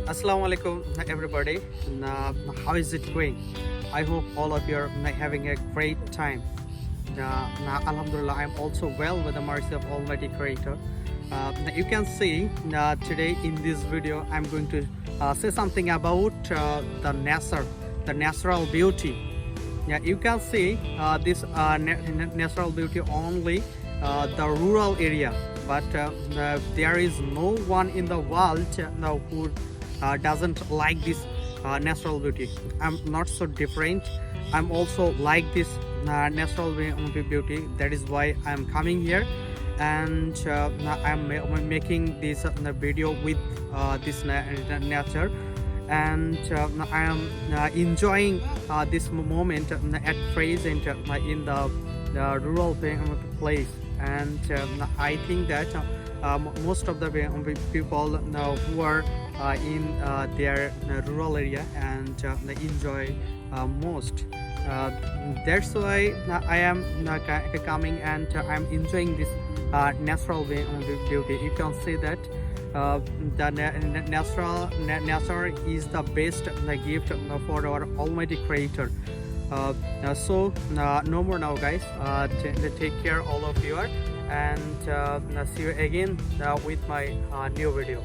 Assalamu alaikum everybody. How is it going? I hope all of you are having a great time. Alhamdulillah, I'm also well with the mercy of Almighty Creator. You can see today in this video I'm going to say something about the natural beauty. You can see this natural beauty only the rural area, but there is no one in the world who doesn't like this natural beauty. I'm not so different. I'm also like this natural beauty. That is why I'm coming here, and I'm making this video with this nature, and I am enjoying this moment at present in the rural place. And I think that most of the people who are in their rural area and enjoy most. That's why I am coming and I'm enjoying this natural beauty. You can see that the nature is the best gift for our Almighty Creator. So no more now, guys. Take care all of you, and see you again with my new video.